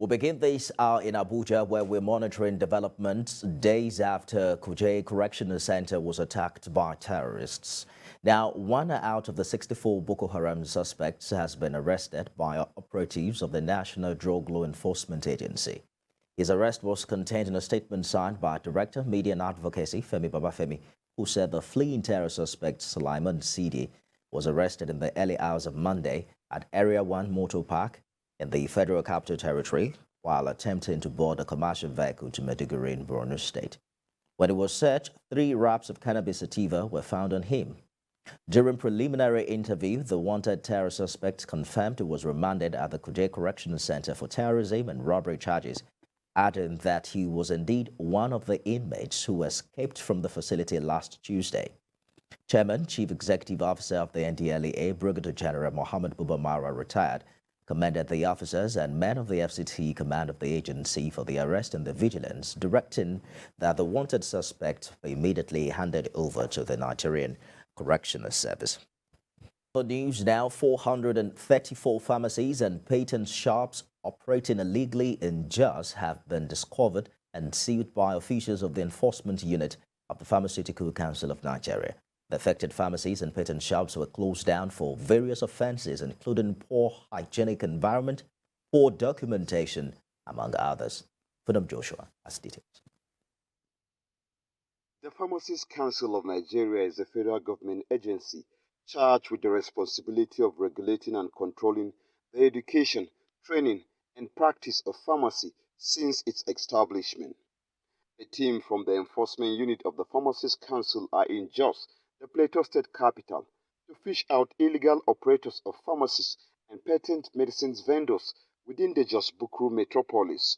We'll begin this hour in Abuja, where we're monitoring developments days after Kuje Correctional Center was attacked by terrorists. Now, one out of the 64 Boko Haram suspects has been arrested by operatives of the National Drug Law Enforcement Agency. His arrest was contained in a statement signed by Director Media and Advocacy Femi Babafemi, who said the fleeing terror suspect Sulaiman Sidi was arrested in the early hours of Monday at Area 1 Motor Park in the Federal Capital Territory while attempting to board a commercial vehicle to Maiduguri in Osun State. When it was searched, 3 wraps of cannabis sativa were found on him. During preliminary interview, the wanted terror suspect confirmed he was remanded at the Kuje Correctional Center for terrorism and robbery charges, adding that he was indeed one of the inmates who escaped from the facility last Tuesday. Chairman, Chief Executive Officer of the NDLEA, Brigadier General Mohammed Buba Mara, retired, commended the officers and men of the FCT command of the agency for the arrest and the vigilance, directing that the wanted suspect be immediately handed over to the Nigerian Correctional Service. For news now, 434 pharmacies and patent shops operating illegally in Jos have been discovered and sealed by officials of the Enforcement Unit of the Pharmaceutical Council of Nigeria. The affected pharmacies and patent shops were closed down for various offenses, including poor hygienic environment, poor documentation, among others. Funam Joshua has details. The Pharmacist Council of Nigeria is a federal government agency charged with the responsibility of regulating and controlling the education, training, and practice of pharmacy since its establishment. A team from the Enforcement Unit of the Pharmacist Council are in Jos, the Plateau State capital, to fish out illegal operators of pharmacies and patent medicines vendors within the Jos Bukuru metropolis.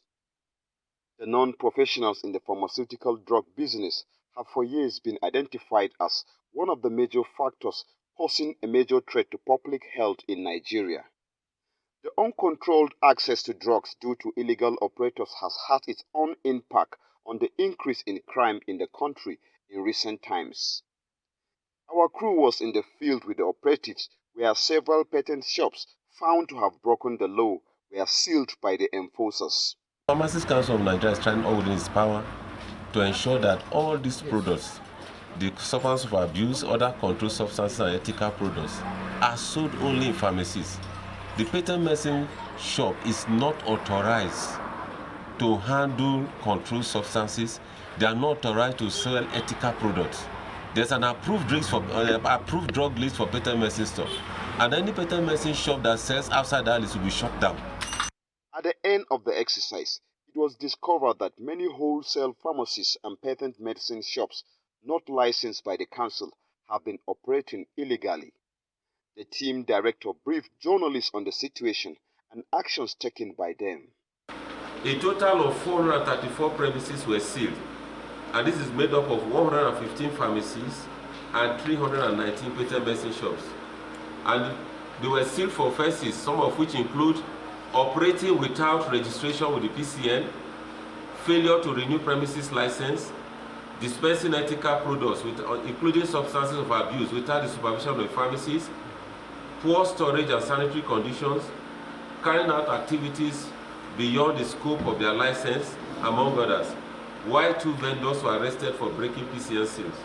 The non-professionals in the pharmaceutical drug business have for years been identified as one of the major factors posing a major threat to public health in Nigeria. The uncontrolled access to drugs due to illegal operators has had its own impact on the increase in crime in the country in recent times. Our crew was in the field with the operatives, where several patent shops found to have broken the law were sealed by the enforcers. The Pharmacist Council of Nigeria is trying all within its power to ensure that all these products, the substance of abuse, other controlled substances and ethical products, are sold only in pharmacies. The patent medicine shop is not authorized to handle controlled substances. They are not authorized to sell ethical products. There's an approved drug list for patent medicine stuff, and any patent medicine shop that sells outside that list will be shut down. At the end of the exercise, it was discovered that many wholesale pharmacies and patent medicine shops not licensed by the council have been operating illegally. The team director briefed journalists on the situation and actions taken by them. A total of 434 premises were sealed, and this is made up of 115 pharmacies and 319 patent medicine shops. And they were sealed for offenses, some of which include operating without registration with the PCN, failure to renew premises license, dispensing ethical products, including substances of abuse, without the supervision of the pharmacies, poor storage and sanitary conditions, carrying out activities beyond the scope of their license, among others, while 2 vendors were arrested for breaking PCN seals.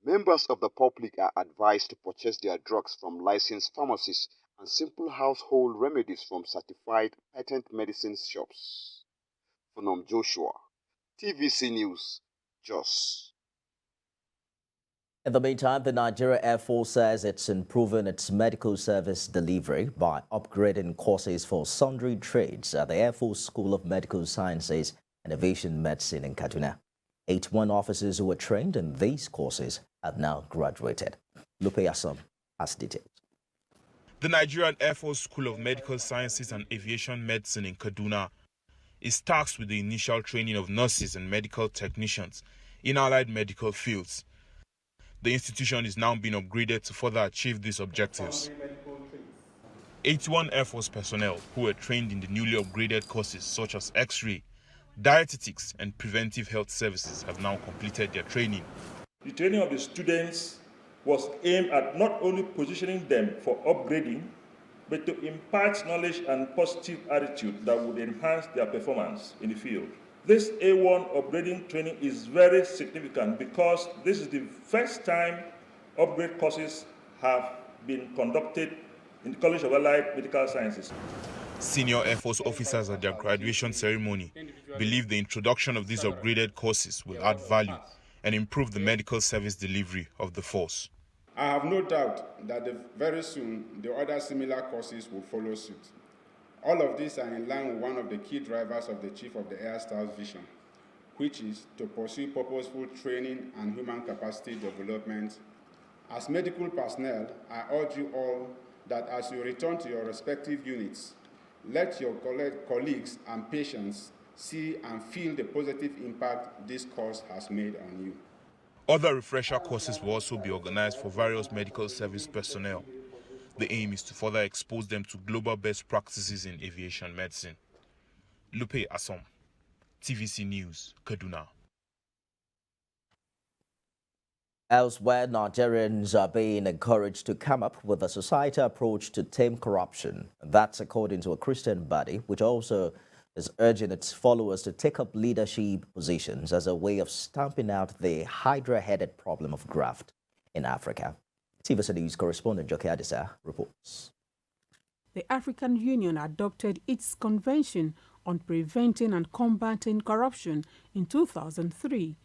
Members of the public are advised to purchase their drugs from licensed pharmacies and simple household remedies from certified patent medicine shops. Funam Joshua, TVC News, Jos. In the meantime, the Nigeria Air Force says it's improving its medical service delivery by upgrading courses for sundry trades at the Air Force School of Medical Sciences and Aviation Medicine in Kaduna. 81 officers who were trained in these courses have now graduated. Lupe Yasom has details. The Nigerian Air Force School of Medical Sciences and Aviation Medicine in Kaduna is tasked with the initial training of nurses and medical technicians in allied medical fields. The institution is now being upgraded to further achieve these objectives. 81 Air Force personnel who were trained in the newly upgraded courses such as X-ray, dietetics, and preventive health services have now completed their training. The training of the students was aimed at not only positioning them for upgrading, but to impart knowledge and positive attitude that would enhance their performance in the field. This A1 upgrading training is very significant because this is the first time upgrade courses have been conducted in the College of Allied Medical Sciences. Senior Air Force officers at their graduation ceremony believe the introduction of these upgraded courses will add value and improve the medical service delivery of the force. I have no doubt that very soon the other similar courses will follow suit. All of these are in line with one of the key drivers of the Chief of the Air Staff's vision, which is to pursue purposeful training and human capacity development. As medical personnel, I urge you all that as you return to your respective units, let your colleagues and patients see and feel the positive impact this course has made on you. Other refresher courses will also be organized for various medical service personnel. The aim is to further expose them to global best practices in aviation medicine. Lupe Asom, TVC News, Kaduna. Elsewhere, Nigerians are being encouraged to come up with a societal approach to tame corruption. That's according to a Christian body, which also is urging its followers to take up leadership positions as a way of stamping out the hydra-headed problem of graft in Africa. TVC News correspondent Joke Adisa reports. The African Union adopted its Convention on Preventing and Combating Corruption in 2003.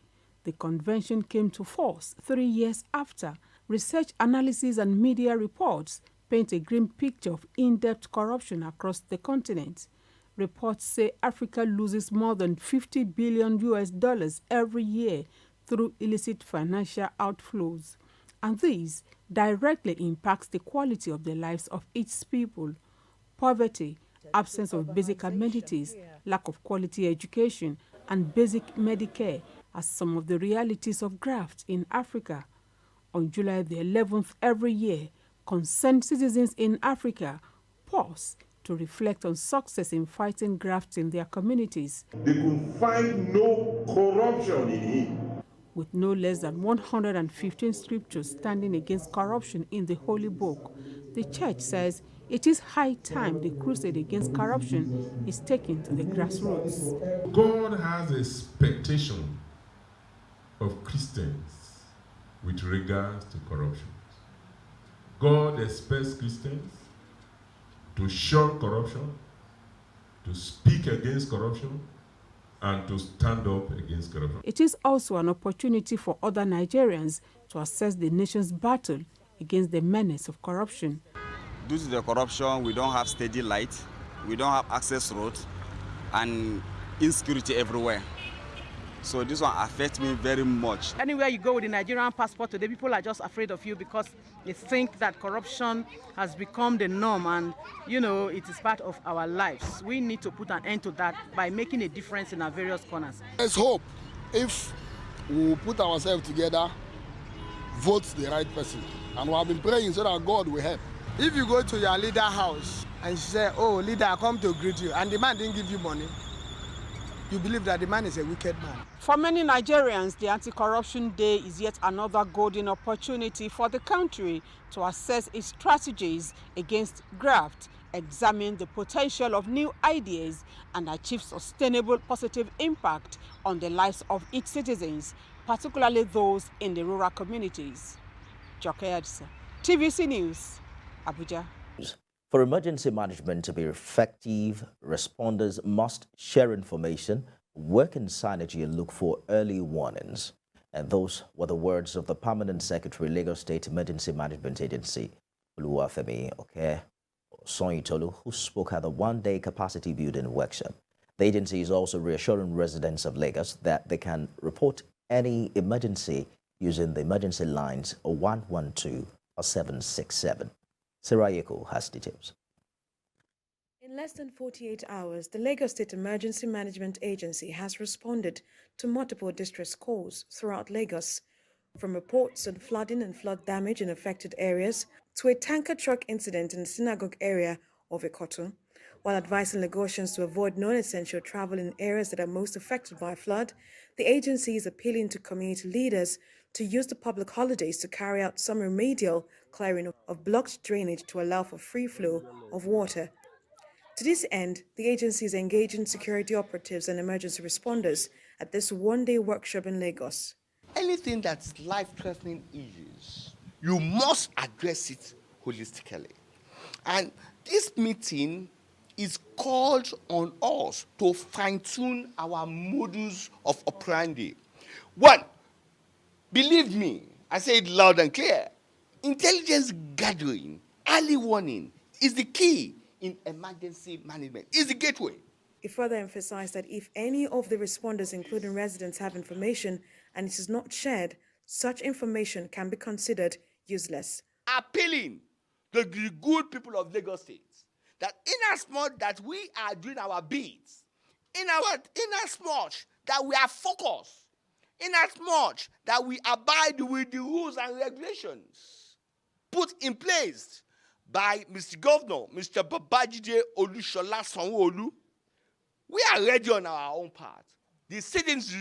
The convention came to force 3 years after research analysis and media reports paint a grim picture of in-depth corruption across the continent. Reports say Africa loses more than $50 billion every year through illicit financial outflows, and this directly impacts the quality of the lives of its people. Poverty, absence of basic amenities, lack of quality education, and basic Medicare are some of the realities of graft in Africa. On July the 11th every year, concerned citizens in Africa pause to reflect on success in fighting graft in their communities. They could find no corruption in him. With no less than 115 scriptures standing against corruption in the Holy Book, the Church says it is high time the crusade against corruption is taken to the grassroots. God has a expectation of Christians with regards to corruption. God expects Christians to shun corruption, to speak against corruption, and to stand up against corruption. It is also an opportunity for other Nigerians to assess the nation's battle against the menace of corruption. Due to the corruption, we don't have steady light, we don't have access roads, and insecurity everywhere. So this one affects me very much. Anywhere you go with the Nigerian passport today, people are just afraid of you because they think that corruption has become the norm and, you know, it is part of our lives. We need to put an end to that by making a difference in our various corners. Let's hope if we put ourselves together, vote the right person. And we have been praying so that God will help. If you go to your leader house and say, oh, leader, I come to greet you, and the man didn't give you money, you believe that the man is a wicked man. For many Nigerians, the Anti-Corruption Day is yet another golden opportunity for the country to assess its strategies against graft, examine the potential of new ideas, and achieve sustainable positive impact on the lives of its citizens, particularly those in the rural communities. Joke Adisa, TVC News, Abuja. For emergency management to be effective, responders must share information, work in synergy, and look for early warnings. And those were the words of the Permanent Secretary, Lagos State Emergency Management Agency, Oluwafemi Osun, who spoke at the one-day capacity building workshop. The agency is also reassuring residents of Lagos that they can report any emergency using the emergency lines 112 or 767. Sirayeko has details. In less than 48 hours, the Lagos State Emergency Management Agency has responded to multiple distress calls throughout Lagos, from reports on flooding and flood damage in affected areas to a tanker truck incident in the synagogue area of Ikoto. While advising Lagosians to avoid non-essential travel in areas that are most affected by flood, the agency is appealing to community leaders to use the public holidays to carry out some remedial clearing of blocked drainage to allow for free flow of water. To this end, the agency is engaging security operatives and emergency responders at this one-day workshop in Lagos. Anything that's life-threatening issues, you must address it holistically. And this meeting is called on us to fine-tune our modus of operandi. One, believe me, I say it loud and clear, intelligence gathering, early warning is the key in emergency management, is the gateway. It further emphasized that if any of the responders, including residents, have information and it is not shared, such information can be considered useless. Appealing to the good people of Lagos State that inasmuch that we are doing our bits, inasmuch that we are focused, inasmuch that we abide with the rules and regulations put in place by Mr. Governor, Mr. Babajide Olushola Sanwo-Olu, we are ready on our own part. The citizens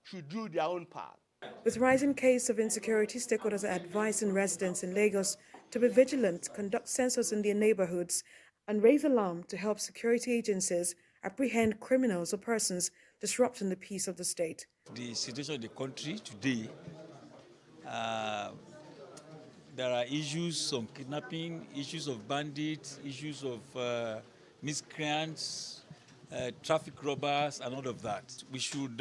should do their own part. With rising case of insecurity, stakeholders are advising residents in Lagos to be vigilant, conduct census in their neighborhoods, and raise alarm to help security agencies apprehend criminals or persons disrupting the peace of the state. The situation of the country today, there are issues of kidnapping, issues of bandits, issues of miscreants, traffic robbers, and all of that. We should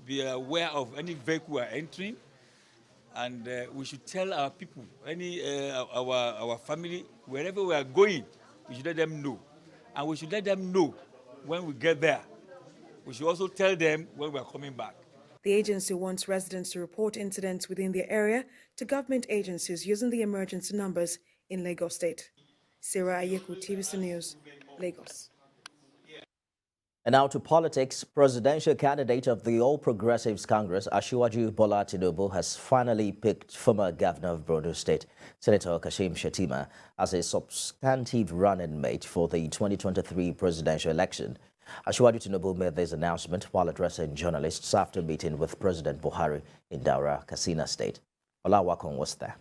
be aware of any vehicle we are entering, and we should tell our people, our family, wherever we are going, we should let them know. And we should let them know when we get there. We should also tell them when we are coming back. The agency wants residents to report incidents within their area to government agencies using the emergency numbers in Lagos State. Sarah Ayeku, TVC News, Lagos. And now to politics. Presidential candidate of the All Progressives Congress, Asiwaju Bola Tinubu, has finally picked former governor of Borno State, Senator Kashim Shettima, as a substantive running mate for the 2023 presidential election. Asiwaju Tinubu made this announcement while addressing journalists after meeting with President Buhari in Daura, Katsina State. Olawakon was there.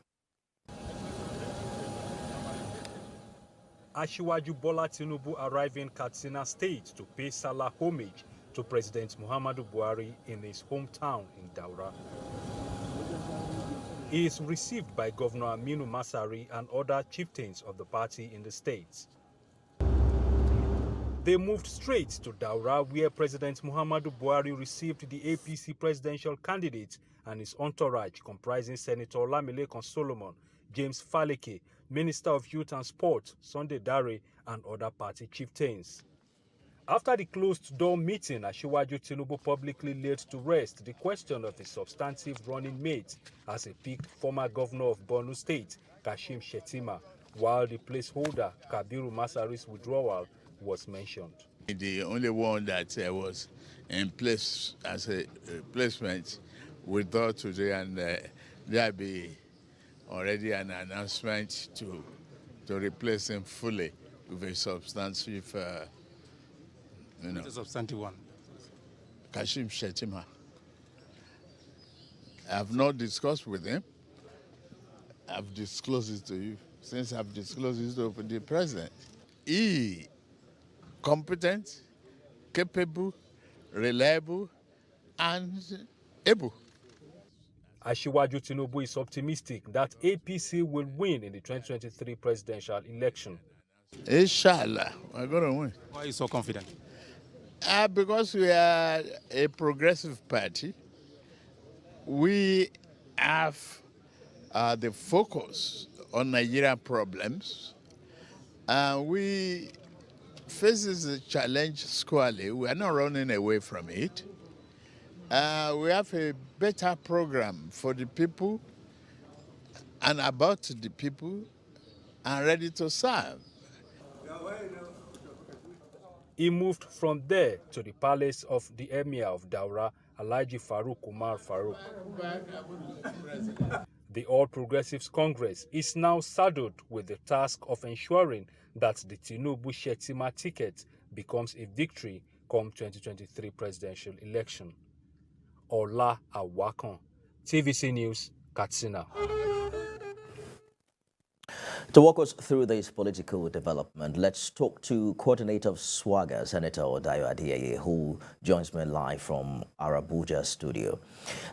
Asiwaju Bola Tinubu arrived in Katsina State to pay Salah homage to President Muhammadu Buhari in his hometown in Daura. He is received by Governor Aminu Masari and other chieftains of the party in the state. They moved straight to Daura, where President Muhammadu Buhari received the APC Presidential Candidate and his entourage, comprising Senator Olamilekan Solomon, James Faleke, Minister of Youth and Sport, Sunday Dare, and other party chieftains. After the closed-door meeting, Asiwaju Tinubu publicly laid to rest the question of his substantive running mate as he picked former governor of Borno State, Kashim Shettima, while the placeholder, Kabiru Masari's withdrawal, was mentioned. The only one that was in place as a replacement withdrew today, and there'll be already an announcement to replace him fully with a substantive, a substantive one. Kashim Shettima. I have not discussed with him. I've disclosed it to you. Since I've disclosed it to the president, he competent, capable, reliable, and able. Asiwaju Tinubu is optimistic that APC will win in the 2023 presidential election. Inshallah, we're going to win. Why are you so confident? Because we are a progressive party. We have the focus on Nigerian problems. We face the challenge squarely. We are not running away from it. We have a better program for the people and about the people and ready to serve. He moved from there to the palace of the Emir of Daura, Alhaji Farouk Umar Farouk. The All Progressives Congress is now saddled with the task of ensuring that the Tinubu-Shettima ticket becomes a victory come 2023 presidential election. Ola Awakan, TVC News, Katsina. To walk us through this political development, let's talk to coordinator of Swagger, Senator Odayo Adeyeye, who joins me live from our Abuja studio.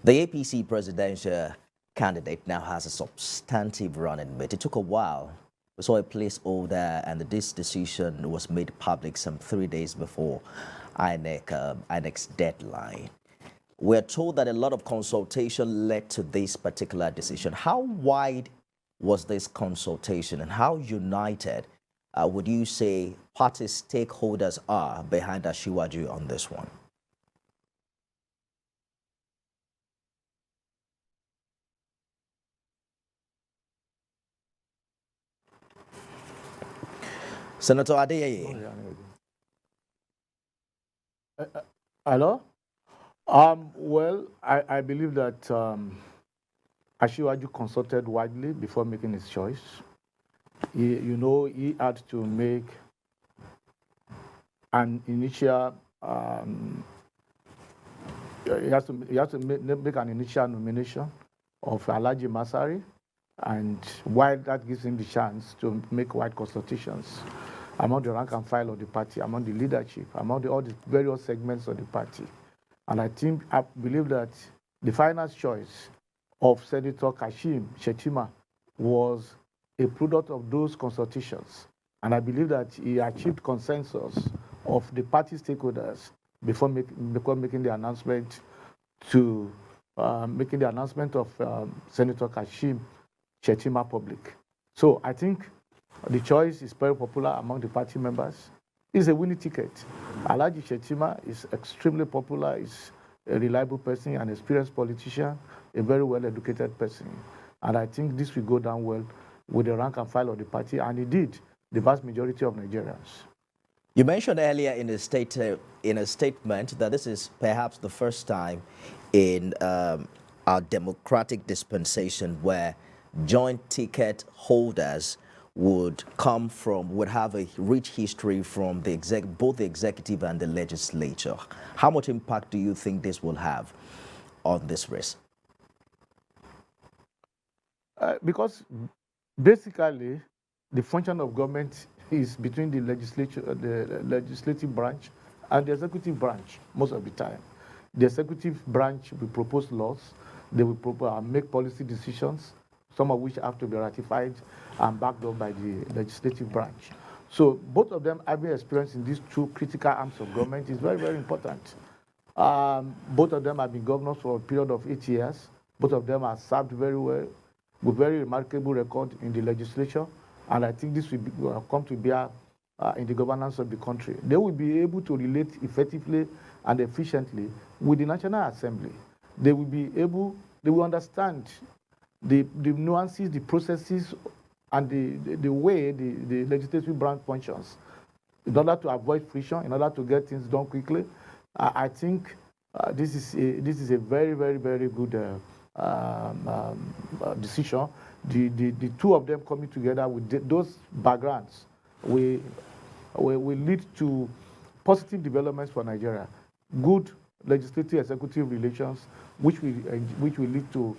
The APC presidential candidate now has a substantive running mate. It took a while. We saw a placeholder, and this decision was made public some 3 days before INEC's deadline. We're told that a lot of consultation led to this particular decision. How wide was this consultation, and how united would you say party stakeholders are behind Asiwaju on this one? Senator Adeyeye. Hello? Well, I believe that Asiwaju consulted widely before making his choice. He had to make an initial he has to make an initial nomination of Ilaje Masari, and while that gives him the chance to make wide consultations among the rank and file of the party, among the leadership, among all the various segments of the party. And I believe that the final choice of Senator Kashim Shettima was a product of those consultations. And I believe that he achieved consensus of the party stakeholders before making the announcement of Senator Kashim Shettima public. So I think the choice is very popular among the party members. It's a winning ticket. Ilaje Shettima is extremely popular. He's a reliable person, an experienced politician, a very well-educated person. And I think this will go down well with the rank and file of the party, and indeed, the vast majority of Nigerians. You mentioned earlier in a statement that this is perhaps the first time in our democratic dispensation where joint ticket holders would have a rich history from both the executive and the legislature. How much impact do you think this will have on this race? Because basically, the function of government is between the legislative branch and the executive branch most of the time. The executive branch will propose laws. They will make policy decisions, some of which have to be ratified and backed up by the legislative branch. So both of them having experience in these two critical arms of government is very, very important. Both of them have been governors for a period of 8 years. Both of them have served very well, with very remarkable record in the legislature, and I think this will come to bear in the governance of the country. They will be able to relate effectively and efficiently with the National Assembly. They will understand the nuances, the processes, and the way the legislative branch functions in order to avoid friction, in order to get things done quickly. I think this is a very, very, very good decision. The two of them coming together with those backgrounds will lead to positive developments for Nigeria, good legislative executive relations, which will lead to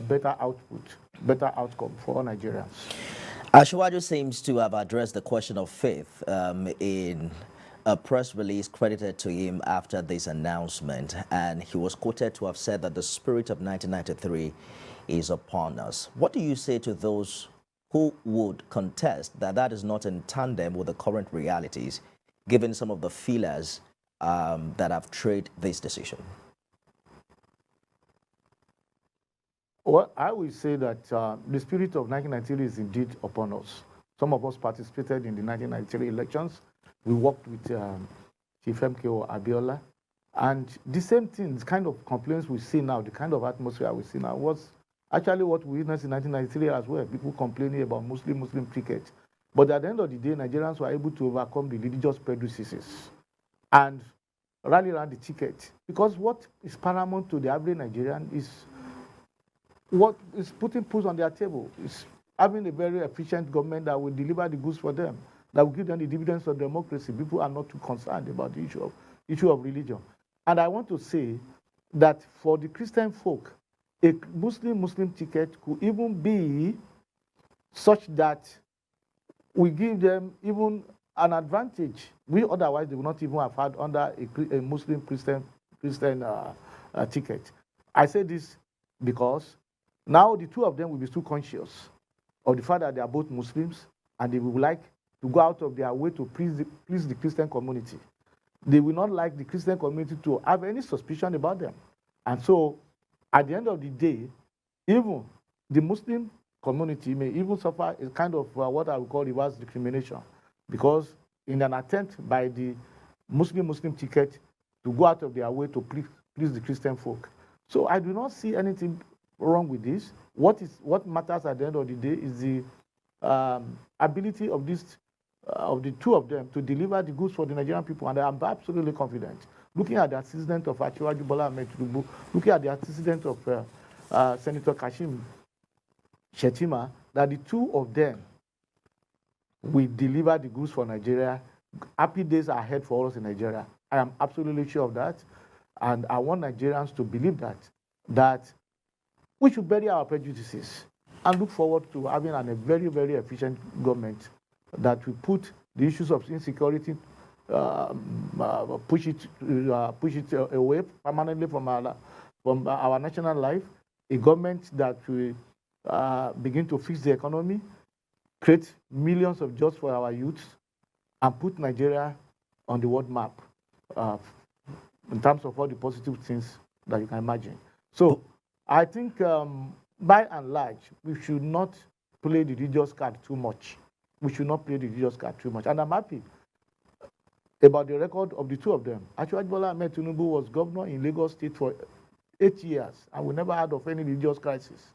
better output, better outcome for all Nigerians. Asiwaju seems to have addressed the question of faith in a press release credited to him after this announcement, and he was quoted to have said that the spirit of 1993 is upon us. What do you say to those who would contest that is not in tandem with the current realities, given some of the feelers that have trailed this decision? Well, I will say that the spirit of 1993 is indeed upon us. Some of us participated in the 1993 elections. We worked with Chief MKO Abiola. And the same thing, the kind of complaints we see now, the kind of atmosphere we see now was actually what we witnessed in 1993 as well. People complaining about Muslim ticket. But at the end of the day, Nigerians were able to overcome the religious prejudices and rally around the ticket. Because what is paramount to the average Nigerian is what is putting food on their table. It's having a very efficient government that will deliver the goods for them, that will give them the dividends of democracy. People are not too concerned about the issue of religion. And I want to say that for the Christian folk, a Muslim ticket could even be such that we give them even an advantage. We otherwise they would not even have had under a Muslim Christian ticket. I say this because now the two of them will be too conscious of the fact that they are both Muslims and they will like to go out of their way to please the Christian community. They will not like the Christian community to have any suspicion about them. And so at the end of the day, even the Muslim community may even suffer a kind of what I would call reverse discrimination, because in an attempt by the Muslim ticket to go out of their way to please the Christian folk. So I do not see anything wrong with this. What matters at the end of the day is the ability of the two of them to deliver the goods for the Nigerian people, and I am absolutely confident. Looking at the antecedent of Asiwaju Bola Ahmed Tinubu, looking at the antecedent of Senator Kashim Shettima, that the two of them will deliver the goods for Nigeria. Happy days are ahead for us in Nigeria. I am absolutely sure of that, and I want Nigerians to believe that we should bury our prejudices and look forward to having a very, very efficient government that will put the issues of insecurity, push it away permanently from our national life, a government that will begin to fix the economy, create millions of jobs for our youth, and put Nigeria on the world map in terms of all the positive things that you can imagine. So I think by and large, we should not play the religious card too much. We should not play the religious card too much. And I'm happy about the record of the two of them. Asiwaju Bola Ahmed Tinubu was governor in Lagos State for 8 years, and we never heard of any religious crisis.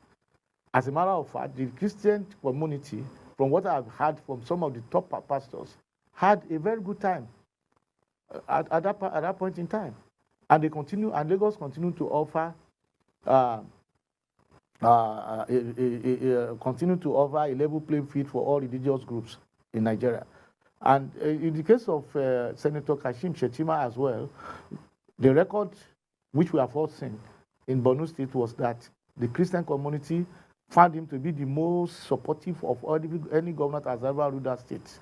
As a matter of fact, the Christian community, from what I've heard from some of the top pastors, had a very good time at that point in time. And they continue, and Lagos continue to offer continue to offer a level playing field for all religious groups in Nigeria. And in the case of Senator Kashim Shettima as well, the record which we have all seen in Borno State was that the Christian community found him to be the most supportive of any governor that has ever ruled that state.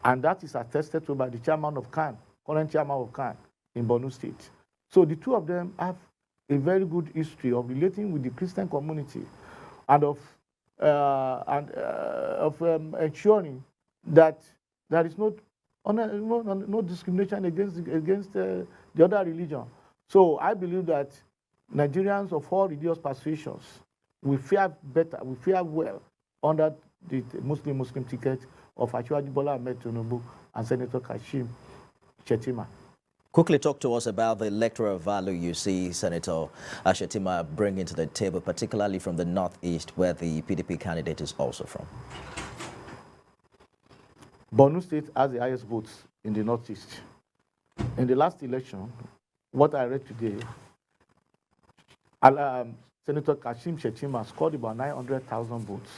And that is attested to by the chairman of CAN, current chairman of CAN in Borno State. So the two of them have a very good history of relating with the Christian community and of ensuring that there is no discrimination against the other religion. So I believe that Nigerians of all religious persuasions will fare better, will fare well under the Muslim ticket of Asiwaju Bola Ahmed Tinubu and Senator Kashim Shettima. Quickly talk to us about the electoral value you see Senator Shettima bringing to the table, particularly from the Northeast, where the PDP candidate is also from. Borno State has the highest votes in the Northeast. In the last election, what I read today, Senator Kashim Shettima scored about 900,000 votes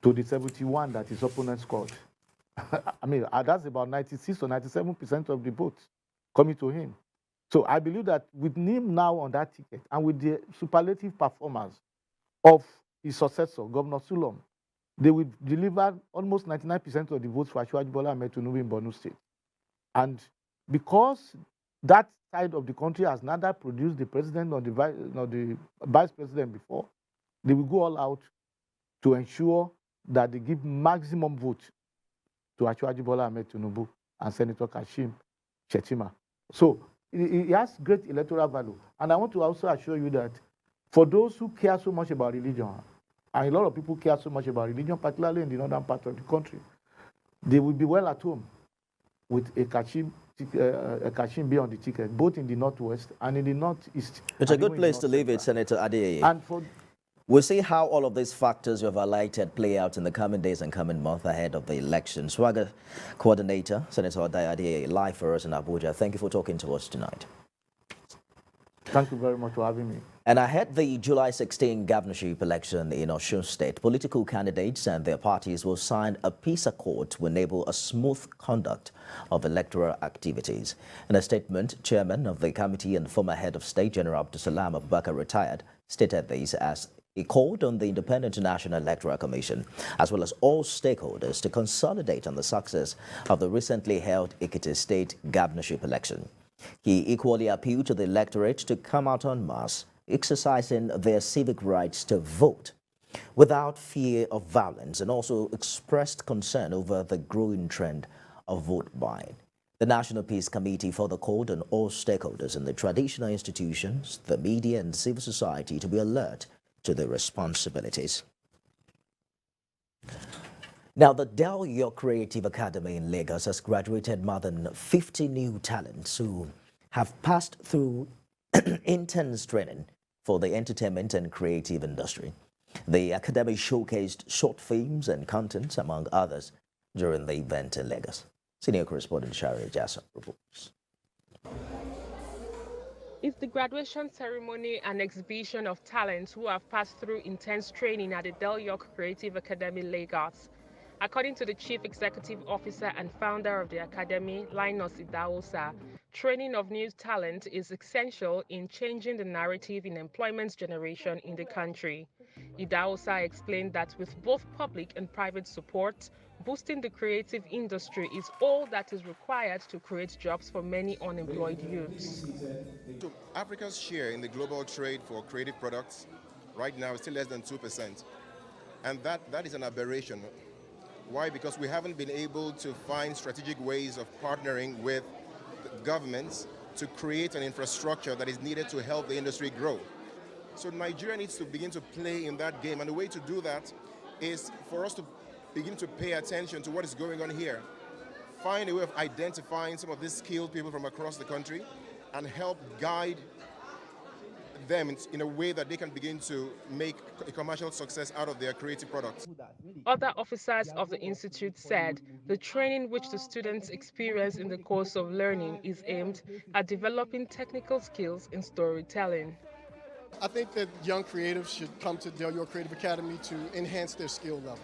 to the 71 that his opponent scored. I mean, that's about 96 or 97% of the votes coming to him. So I believe that with him now on that ticket and with the superlative performance of his successor, Governor Sulom, they will deliver almost 99% of the votes for Asiwaju Bola Ahmed Tinubu in Borno State. And because that side of the country has neither produced the president nor the vice president before, they will go all out to ensure that they give maximum vote to Asiwaju Bola Ahmed Tinubu and Senator Kashim Shettima. So it has great electoral value. And I want to also assure you that for those who care so much about religion, and a lot of people care so much about religion, particularly in the northern part of the country, they will be well at home with a Kashim be on the ticket, both in the northwest and in the northeast. It's a good place to leave it, Senator Adeyeye. And we'll see how all of these factors you have highlighted play out in the coming days and coming months ahead of the election. Swagger Coordinator, Senator Adeyeye, live for us in Abuja. Thank you for talking to us tonight. Thank you very much for having me. And ahead the July 16 governorship election in Osun State, political candidates and their parties will sign a peace accord to enable a smooth conduct of electoral activities. In a statement, chairman of the committee and former head of state, General Abdulsalam Abubakar, retired, stated this as He called on the Independent National Electoral Commission, as well as all stakeholders, to consolidate on the success of the recently held Ekiti State governorship election. He equally appealed to the electorate to come out en masse, exercising their civic rights to vote without fear of violence, and also expressed concern over the growing trend of vote buying. The National Peace Committee further called on all stakeholders in the traditional institutions, the media and civil society to be alert to their responsibilities. Now, the Dell Creative Academy in Lagos has graduated more than 50 new talents who have passed through intense training for the entertainment and creative industry. The academy showcased short films and content, among others, during the event in Lagos. Senior correspondent Shari Jassa reports. It's the graduation ceremony and exhibition of talents who have passed through intense training at the Dell Creative Academy, Lagos. According to the Chief Executive Officer and founder of the Academy, Linus Idahosa, training of new talent is essential in changing the narrative in employment generation in the country. Idahosa explained that with both public and private support, boosting the creative industry is all that is required to create jobs for many unemployed youths. So Africa's share in the global trade for creative products right now is still less than 2%. And that is an aberration. Why? Because we haven't been able to find strategic ways of partnering with governments to create an infrastructure that is needed to help the industry grow. So Nigeria needs to begin to play in that game. And the way to do that is for us to begin to pay attention to what is going on here. Find a way of identifying some of these skilled people from across the country and help guide them in a way that they can begin to make a commercial success out of their creative products. Other officers of the institute said the training which the students experience in the course of learning is aimed at developing technical skills in storytelling. I think that young creatives should come to Dell Creative Academy to enhance their skill level.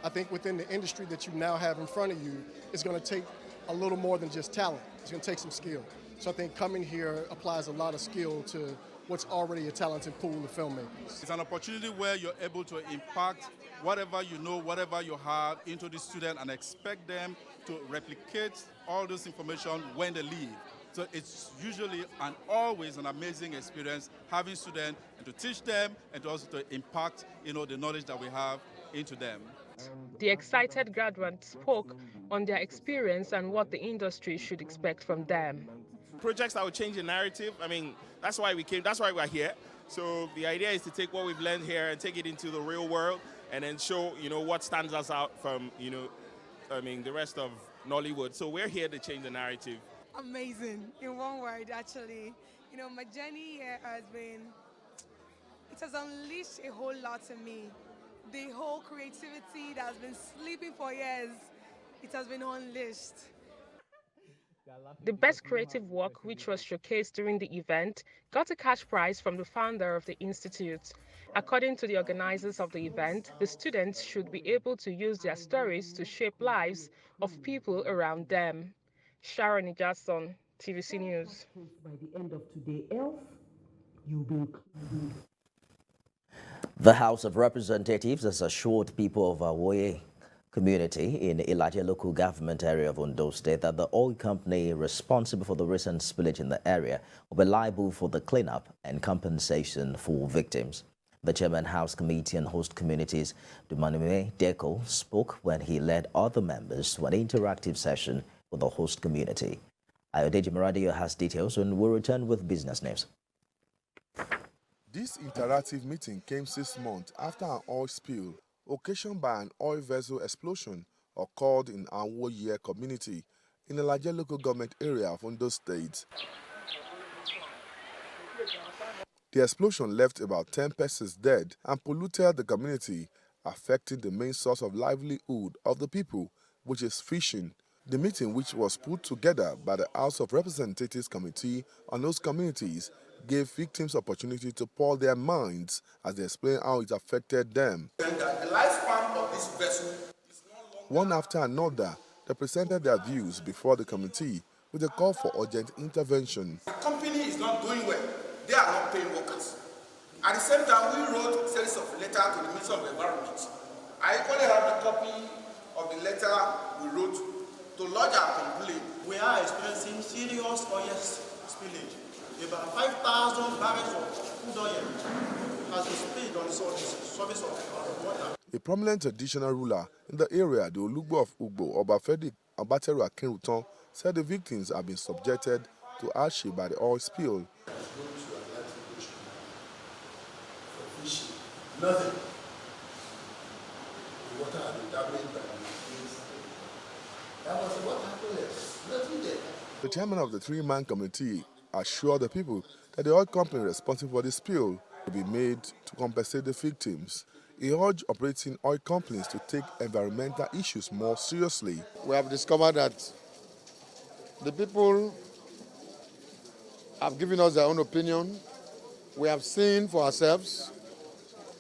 I think within the industry that you now have in front of you, it's going to take a little more than just talent. It's going to take some skill. So I think coming here applies a lot of skill to what's already a talented pool of filmmakers. It's an opportunity where you're able to impact whatever you know, whatever you have into the student and expect them to replicate all this information when they leave. So it's usually and always an amazing experience having students and to teach them and to also to impact, the knowledge that we have into them. The excited graduates spoke on their experience and what the industry should expect from them. Projects that will change the narrative. I mean, that's why we came, that's why we're here. So the idea is to take what we've learned here and take it into the real world and then show, what stands us out from, the rest of Nollywood. So we're here to change the narrative. Amazing, in one word, actually. My journey here it has unleashed a whole lot in me. The whole creativity that has been sleeping for years, it has been unleashed. The best creative work, which was showcased during the event, got a cash prize from the founder of the institute. According to the organizers of the event, the students should be able to use their stories to shape lives of people around them. Sharon Ijason, TVC News. By the end of today, else you'll be included. The House of Representatives has assured people of Awoye community in Ilaje local government area of Osun State that the oil company responsible for the recent spillage in the area will be liable for the cleanup and compensation for victims. The Chairman House Committee on Host Communities, Dumanime Deko, spoke when he led other members to an interactive session with the host community. Ayodeji Maradio has details and will return with business news. This interactive meeting came 6 months after an oil spill occasioned by an oil vessel explosion occurred in Awoye community in the Ilaje local government area of Osun State. The explosion left about 10 persons dead and polluted the community, affecting the main source of livelihood of the people, which is fishing. The meeting, which was put together by the House of Representatives Committee on those communities, gave victims opportunity to pour their minds as they explain how it affected them. The lifespan of this vessel is one after another, they presented their views before the committee with a call for urgent intervention. The company is not doing well. They are not paying workers. At the same time, we wrote a series of letters to the Minister of Environment. I equally have a copy of the letter we wrote to lodge our complaint. We are experiencing serious oil spillage. About 5,000 barrels of crude oil has been spilled on the surface of water. A prominent traditional ruler in the area, the Olugbo of Ugbo, Obafedi Abateru Akinrutan, said the victims have been subjected to hardship by the oil spill. Nothing. The water had been damaged by the streets. That was what happened there. Nothing there. The chairman of the three-man committee assured the people that the oil company responsible for the spill will be made to compensate the victims. He urged operating oil companies to take environmental issues more seriously. We have discovered that the people have given us their own opinion. We have seen for ourselves,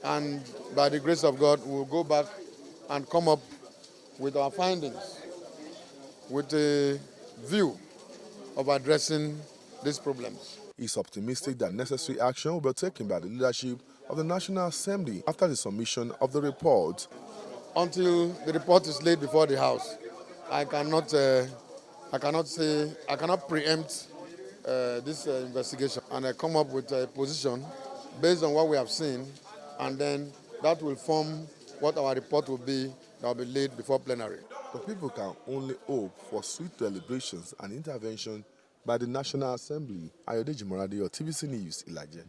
and by the grace of God, we'll go back and come up with our findings with a view of addressing these problems. He's optimistic that necessary action will be taken by the leadership of the National Assembly after the submission of the report. Until the report is laid before the House, I cannot preempt this investigation, and I come up with a position based on what we have seen, and then that will form what our report will be that will be laid before plenary. The people can only hope for swift deliberations and intervention by the National Assembly. Ayodeji Morade, TVC News, Ilaje.